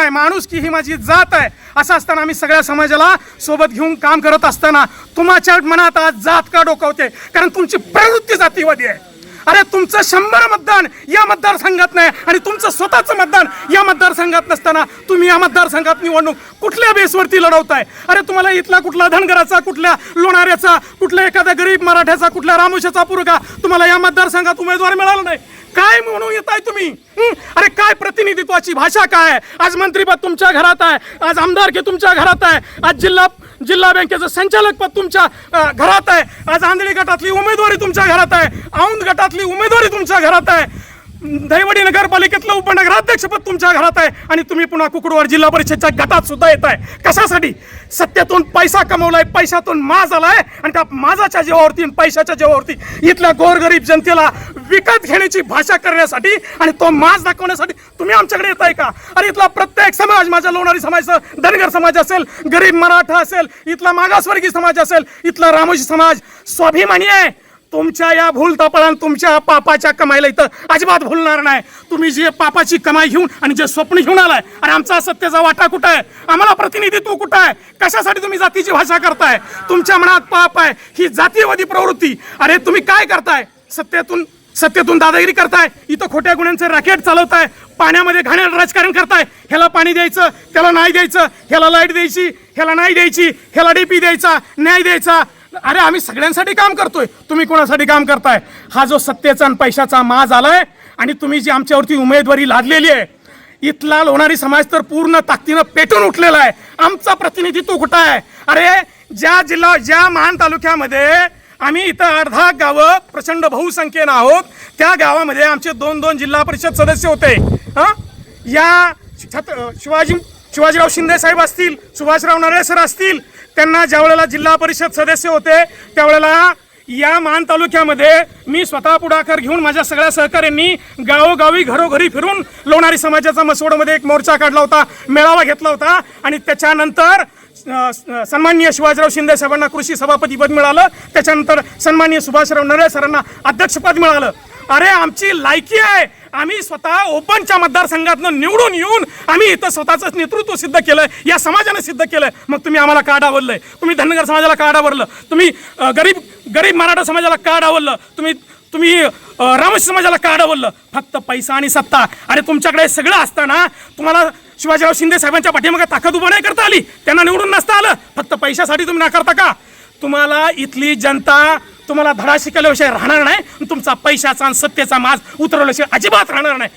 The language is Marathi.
आहे, माणुसकी ही माझी जात आहे. असं असताना आम्ही सगळ्या समाजाला सोबत घेऊन काम करत असताना तुमच्या मनात आज जात का डोकावते? कारण तुमची प्रवृत्ती जातीवादी आहे. अरे तुमचं 100 मतदान या मतदारसंघात नाही आणि तुमचं स्वतःचं मतदान या मतदारसंघात नसताना तुम्ही या मतदारसंघात निवडणूक कुठल्या बेसवरती लढवताय? अरे तुम्हाला इथला कुठला धनगराचा, कुठल्या लोणाऱ्याचा, कुठल्या एखाद्या गरीब मराठ्याचा, कुठल्या रामोशाचा पुरगा तुम्हाला या मतदारसंघात उमेदवार मिळाला नाही? काय म्हणून येताय तुम्ही? अरे काय प्रतिनिधित्वाची भाषा काय आहे? आज मंत्रीपद तुमच्या घरात आहे, आज आमदारकी तुमच्या घरात आहे, आज जिल्हा बँकेचं संचालक पद तुमच्या घरात आहे, आज आंधळी गटातली उमेदवारी तुमच्या घरात आहे, औंध गटातली उमेदवारी तुमच्या घरात आहे, दहिवडी नगरपालिकेतलं उपनगराध्यक्षपद तुमच्या घरात आहे आणि तुम्ही पुन्हा कुकडवाड जिल्हा परिषदच्या गटात सुद्धा येत आहे. कशासाठी? सत्तेतून पैसा कमवलाय, पैशातून माज आलाय आणि त्या माजाच्या जीवावरती, पैशाच्या जीवावरती इथल्या गोरगरीब जनतेला विकत घेण्याची भाषा करण्यासाठी आणि तो माज दाखवण्यासाठी तुम्ही आमच्याकडे येत आहे का? अरे इथला प्रत्येक समाज, माझ्या लोणारी समाज, धनगर समाज असेल, गरीब मराठा असेल, इथला मागासवर्गीय समाज असेल, इथला रामोशी समाज स्वाभिमानी आहे. तुमच्या या भूलतापळान, तुमच्या पापाच्या कमाईला इथं अजिबात भूलणार नाही. तुम्ही जे पापाची कमाई घेऊन आणि जे स्वप्न घेऊन आलाय, आणि आमचा सत्तेचा वाटा कुठं आहे? आम्हाला प्रतिनिधित्व कुठं आहे? कशासाठी तुम्ही जातीची भाषा करताय? तुमच्या मनात पाप आहे, ही जातीयवादी प्रवृत्ती. अरे तुम्ही काय करताय? सत्तेतून दादागिरी करताय, इथं खोट्या गुन्ह्यांचं रॅकेट चालवताय, पाण्यामध्ये घाणेरडं राजकारण करताय. ह्याला पाणी द्यायचं, त्याला नाही द्यायचं, ह्याला लाईट द्यायची, ह्याला नाही द्यायची, ह्याला डीपी द्यायचा, न्याय द्यायचा. अरे आम्ही सगळ्यांसाठी काम करतोय, तुम्ही कोणासाठी काम करताय? हा जो सत्तेचा आणि पैशाचा माज आलाय आणि तुम्ही जी आमच्यावरती उमेदवारी लादलेली आहे, इथला लोणारी समाज तर पूर्ण ताकदीनं पेटून उठलेला आहे. आमचा प्रतिनिधित्व कुठं आहे? अरे ज्या महान तालुक्यामध्ये आम्ही इथं अर्धा गावं प्रचंड बहुसंख्येनं आहोत, त्या गावामध्ये आमचे 2 जिल्हा परिषद सदस्य होते. या शिवाजीराव शिंदे साहेब असतील, सुभाषराव नरे सर असतील, त्यांना ज्या वेळेला जिल्हा परिषद सदस्य होते त्यावेळेला या मान तालुक्यामध्ये मी स्वतः पुढाकार घेऊन माझ्या सगळ्या सहकाऱ्यांनी गावोगावी घरोघरी फिरून लोणारी समाजाचा मसवडमध्ये एक मोर्चा काढला होता, मेळावा घेतला होता आणि त्याच्यानंतर सन्माननीय शिवाजीराव शिंदे साहेबांना कृषी सभापतीपद मिळालं, त्याच्यानंतर सन्माननीय सुभाषराव नरे सरांना अध्यक्षपद मिळालं. अरे आमची लायकी आहे, आम्ही स्वतः ओपनच्या मतदारसंघातनं निवडून येऊन आम्ही इथं स्वतःचं नेतृत्व सिद्ध केलं, या समाजाने सिद्ध केलं. मग तुम्ही आम्हाला का डावललंय? तुम्ही धनगर समाजाला का डावललं? तुम्ही गरीब मराठा समाजाला का डावललं? तुम्ही रामोशी समाजाला का डावललं? फक्त पैसा आणि सत्ता. अरे तुमच्याकडे सगळं असताना तुम्हाला शिवाजीराव शिंदे साहेबांच्या पाठीमागे ताकद उभं नाही करता आली, त्यांना निवडून नसता आलं, फक्त पैशासाठी तुम्ही नाकारता का? तुम्हाला इथली जनता तुम्हाला धडा शिकवल्याशिवाय राहणार नाही, तुमचा पैशाचा आणि सत्तेचा माज उतरवल्याशिवाय अजिबात राहणार नाही.